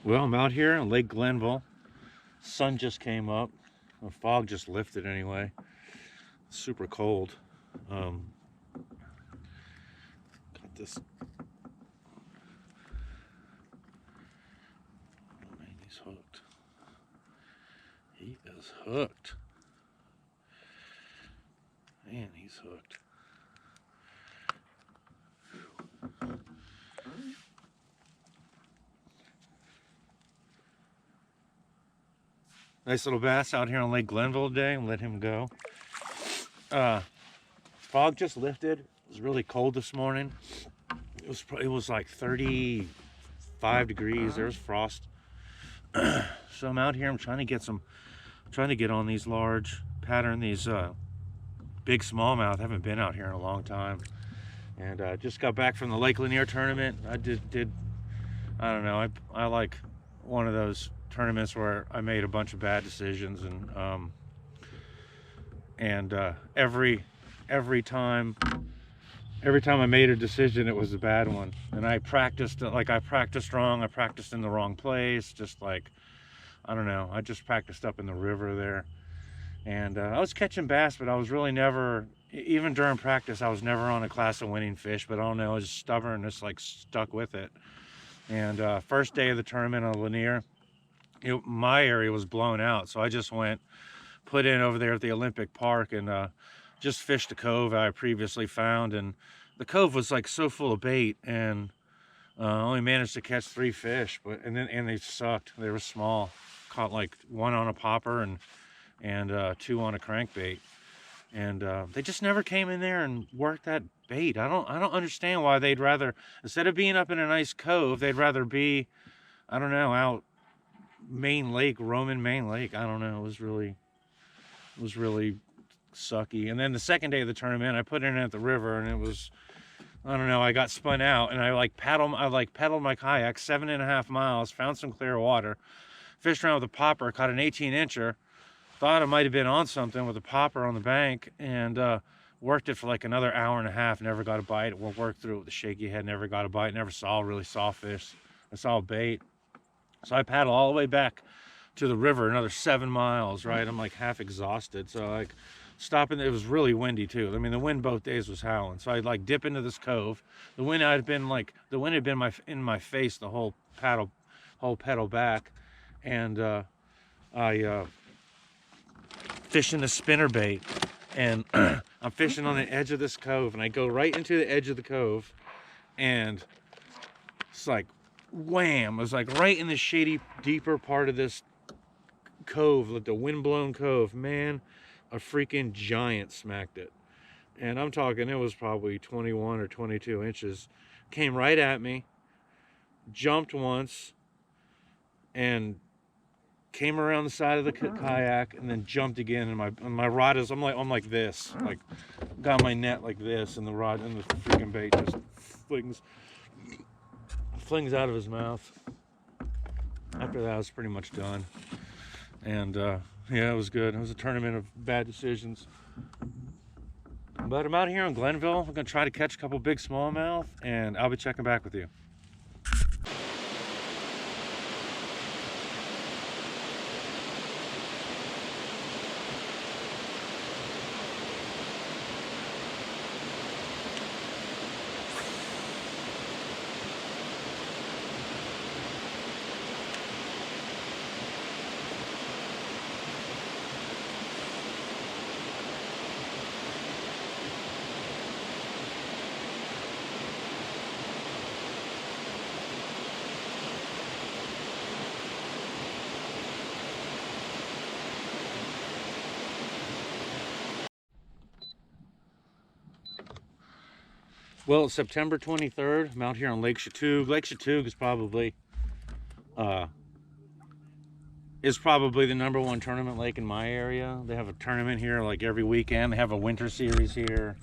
Well, I'm out here on Lake Glenville. Sun just came up. The fog just lifted anyway. It's super cold. Got this. Oh man, he's hooked. He is hooked. Man, he's hooked. Nice little bass out here on Lake Glenville today, and let him go. Fog just lifted. It was really cold this morning. It was like 35 degrees. There was frost. So I'm out here. I'm trying to get on these large pattern, these big smallmouth. I haven't been out here in a long time, and just got back from the Lake Lanier tournament. I I don't know. I like one of those tournaments where I made a bunch of bad decisions, and every time I made a decision, it was a bad one. And I practiced wrong. I practiced in the wrong place. Just like, I don't know. I just practiced up in the river there, and I was catching bass, but I was really never, even during practice, I was never on a class of winning fish. But I don't know, I was stubborn, just like stuck with it. And first day of the tournament on Lanier, my area was blown out, so I just put in over there at the Olympic Park, and just fished a cove I previously found. And the cove was like so full of bait, and only managed to catch 3 fish, and they sucked. They were small. Caught like 1 on a popper and 2 on a crankbait, and they just never came in there and worked that bait. I don't understand why they'd rather, instead of being up in a nice cove, they'd rather be, I don't know, out Roman Main Lake. I don't know. It was really sucky. And then the second day of the tournament, I put it in at the river, and it was, I don't know, I got spun out, and I paddled my kayak 7.5 miles, found some clear water, fished around with a popper, caught an 18-incher, thought I might have been on something with a popper on the bank, and worked it for like another hour and a half, never got a bite. Worked through it with a shaky head, never got a bite, never saw a really soft fish. I saw a bait. So I paddle all the way back to the river, another 7 miles, right? I'm like half exhausted. So like stopping, it was really windy too. I mean, the wind both days was howling. So I'd like dip into this cove. The wind had been in my face the whole pedal back. And I fishing the spinner bait, and I'm fishing on the edge of this cove, and I go right into the edge of the cove, and it's like wham. It was like right in the shady, deeper part of this cove, like the windblown cove. Man, a freaking giant smacked it. And I'm talking, it was probably 21 or 22 inches. Came right at me, jumped once, and came around the side of the kayak, and then jumped again. And my rod is, I'm like this, like got my net like this, and the rod and the freaking bait just flings out of his mouth. After that, I was pretty much done. And yeah, it was good. It was a tournament of bad decisions. But I'm out here in Glenville. I'm gonna try to catch a couple big smallmouth, and I'll be checking back with you. Well, it's September 23rd. I'm out here on Lake Chatuge. Lake Chatuge is probably the #1 tournament lake in my area. They have a tournament here like every weekend. They have a winter series here.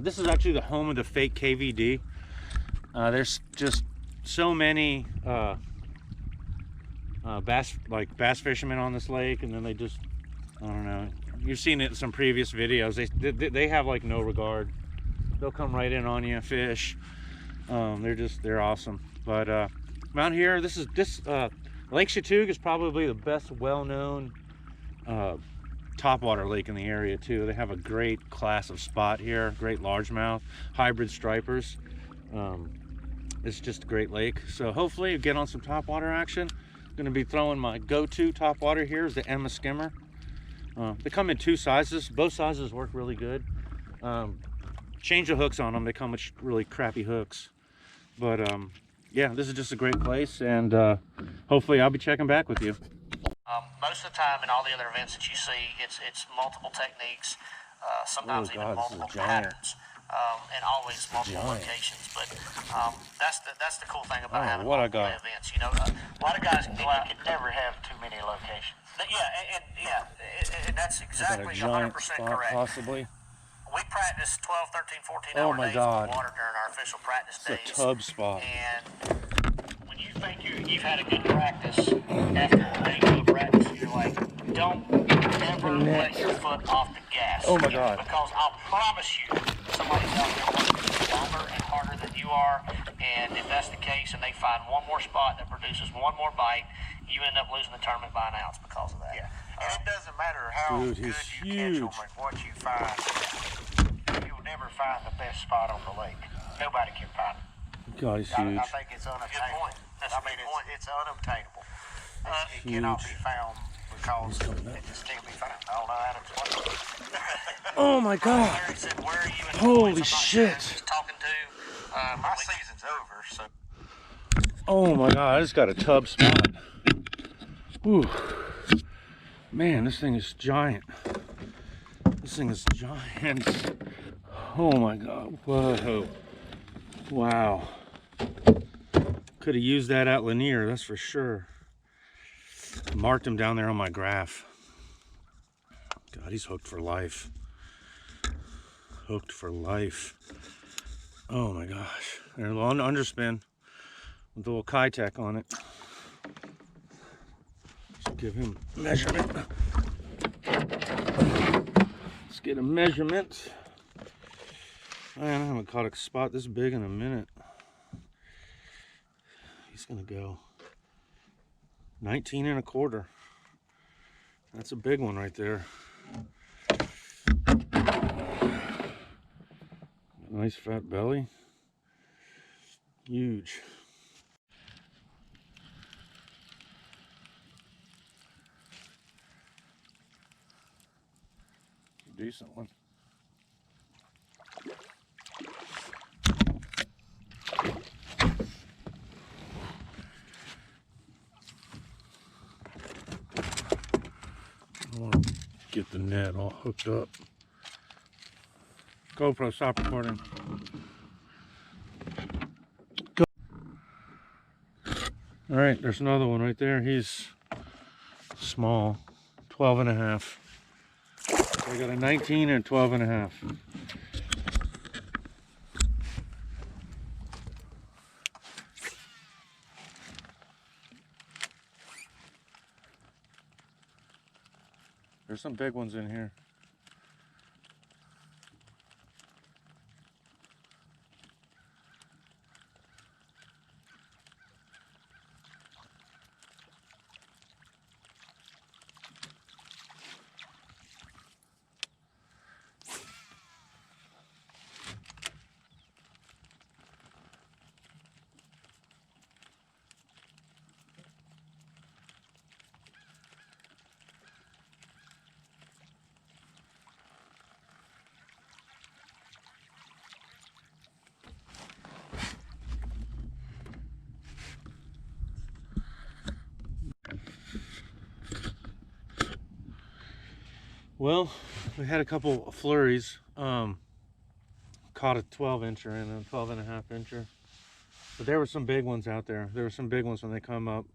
This is actually the home of the fake KVD. There's just so many bass fishermen on this lake, and then they just, I don't know. You've seen it in some previous videos. They have like no regard. They'll come right in on you, fish. They're awesome. But around here, Lake Chatuge is probably the best well-known topwater lake in the area too. They have a great class of spot here, great largemouth, hybrid stripers. It's just a great lake. So hopefully you get on some topwater action. I'm gonna be throwing my go-to topwater here is the Emma skimmer. They come in 2 sizes. Both sizes work really good. Change the hooks on them. They come with really crappy hooks. But yeah, this is just a great place, and hopefully I'll be checking back with you. Most of the time in all the other events that you see, it's multiple techniques, sometimes even multiple patterns, and always multiple locations. But that's the cool thing about having multiple events. You know, a lot of guys can go out. You can never have too many locations. And that's exactly 100% correct. Possibly. We practice 12, 13, 14 oh hour my days God. in the water during our official practice days. It's a tub spot. And when you think you've had a good practice, after a day of practice, you're like, don't ever let your foot off the gas. Oh my God. Because I'll promise you, somebody's out there working longer and harder than you are, and if that's the case, and they find one more spot that produces one more bite, you end up losing the tournament by an ounce because of that. Yeah. And it doesn't matter how Dude, good you huge. catch them and what you find. You'll never find the best spot on the lake. Nobody can find it. God, he's huge. I think it's unobtainable. Good point. That's a good point. It's unobtainable. It cannot be found because it just can't be found. I don't know how to explain it. Oh my God. Larry said, where are you in the Holy boys? I'm not sure shit. who he's talking to. My season's over, so. Oh my God, I just got a tub spot. Whew. Man, this thing is giant. This thing is giant. Oh my God, whoa. Wow. Could have used that at Lanier, that's for sure. Marked him down there on my graph. God, he's hooked for life. Hooked for life. Oh my gosh. There's a little underspin with a little Kitech on it. Let's give him a measurement. Let's get a measurement. Man, I haven't caught a spot this big in a minute. He's gonna go 19 1/4. That's a big one right there. Nice fat belly. Huge. Decent one. I want to get the net all hooked up. GoPro, stop recording. Go. All right, there's another one right there. He's small, 12 1/2. I got a 19 and 12 1/2. There's some big ones in here. Well, we had a couple of flurries. Caught a 12-incher and a 12 1/2 incher. But there were some big ones out there. There were some big ones when they come up.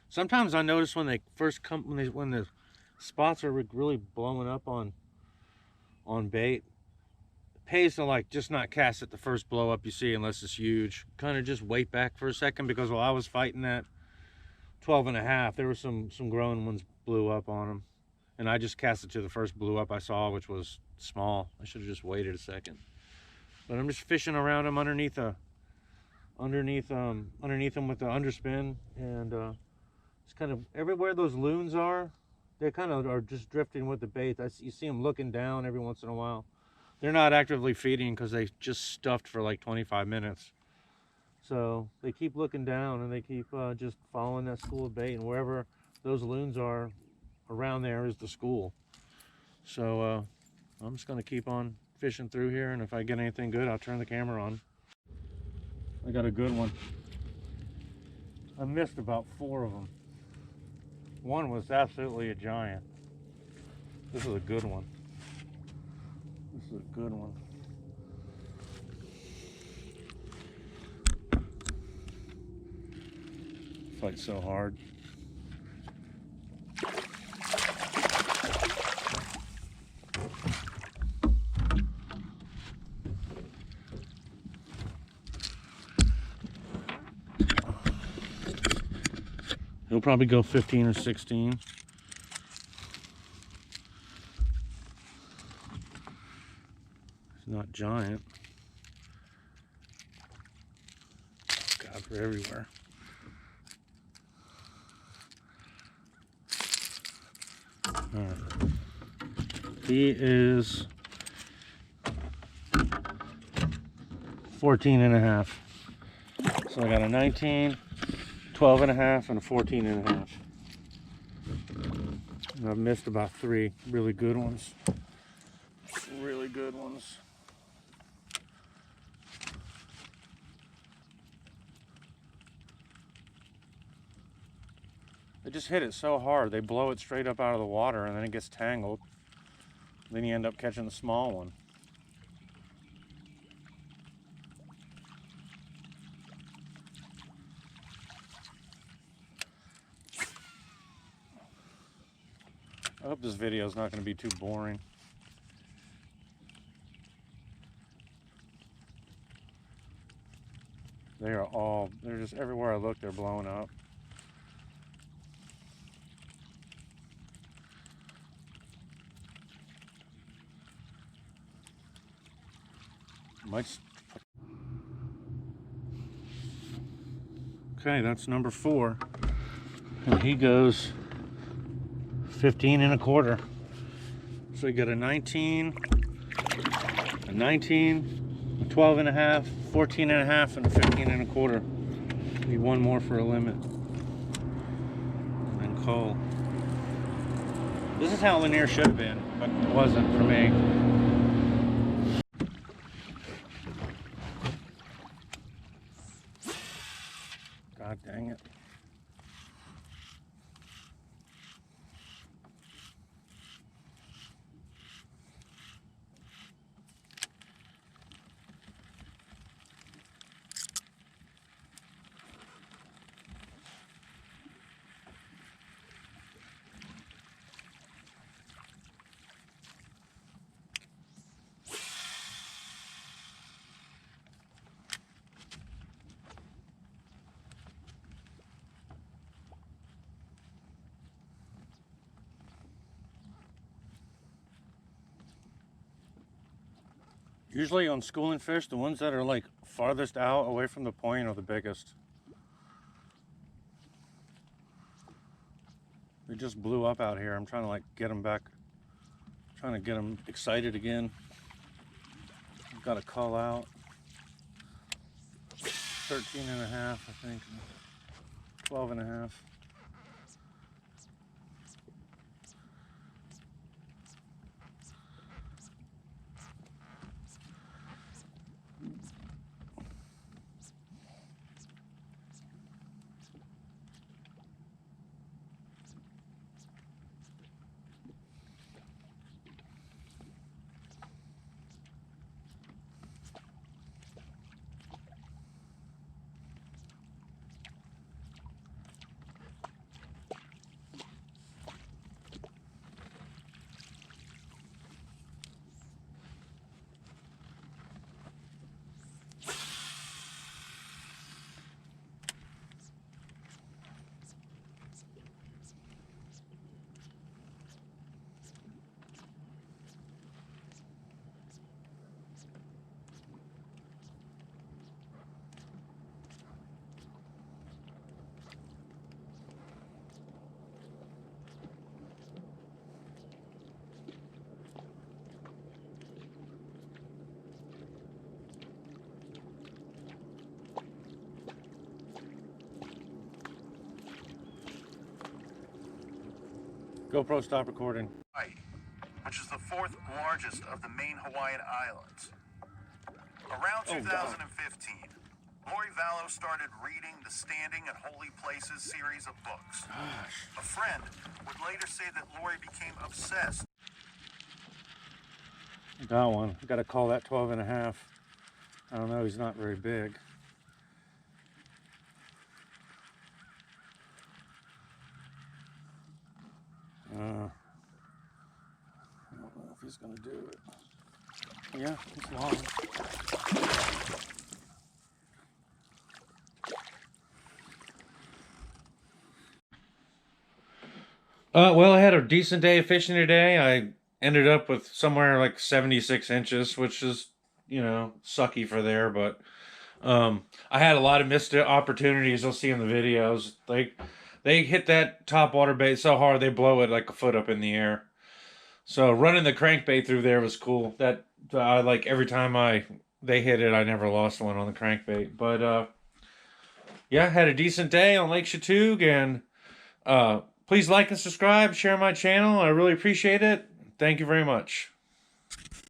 Sometimes I notice when they first come, when the spots are really blowing up on bait, it pays to like just not cast at the first blow up you see unless it's huge. Kind of just wait back for a second, because while I was fighting that 12 1/2, there were some grown ones blew up on them. And I just cast it to the first blew up I saw, which was small. I should have just waited a second. But I'm just fishing around them underneath them with the underspin, and It's kind of everywhere those loons are, they kind of are just drifting with the bait. You see them looking down every once in a while. They're not actively feeding because they just stuffed for like 25 minutes. So they keep looking down and they keep just following that school of bait, and wherever those loons are around there is the school. So I'm just gonna keep on fishing through here, and if I get anything good, I'll turn the camera on. I got a good one. I missed about 4 of them. One was absolutely a giant. This is a good one. This is a good one. Fight so hard. He'll probably go 15 or 16. It's not giant. God, they're everywhere. All right. He is 14 and a half. So I got a 19, 12 and a half, and a 14 and a half. And I've missed about 3 really good ones. Really good ones. They just hit it so hard, they blow it straight up out of the water and then it gets tangled. Then you end up catching the small one. I hope this video is not going to be too boring. They're just everywhere I look, they're blowing up. Okay, that's number 4. And he goes 15 and a quarter. So you got a 19, a 19, a 12 and a half, 14 and a half, and a 15 and a quarter. Need one more for a limit. And then call. This is how Lanier should have been, but it wasn't for me. God dang it. Usually on schooling fish, the ones that are like farthest out away from the point are the biggest. They just blew up out here. I'm trying to like get them back, trying to get them excited again. I've got to call out. 13 and a half, I think. 12 and a half. GoPro, stop recording. Which is the fourth largest of the main Hawaiian islands. Around 2015, Lori Vallow started reading the Standing at Holy Places series of books. A friend would later say that Lori became obsessed. Got one. Got to call that 12 and a half. I don't know, he's not very big. I don't know if he's going to do it. Yeah, it's long. Well, I had a decent day of fishing today. I ended up with somewhere like 76 inches, which is, you know, sucky for there, but I had a lot of missed opportunities. You'll see in the videos. They hit that top water bait so hard they blow it like a foot up in the air. So running the crankbait through there was cool. That I like every time they hit it, I never lost one on the crankbait. But yeah, had a decent day on Lake Chatuge, and please like and subscribe, share my channel. I really appreciate it. Thank you very much.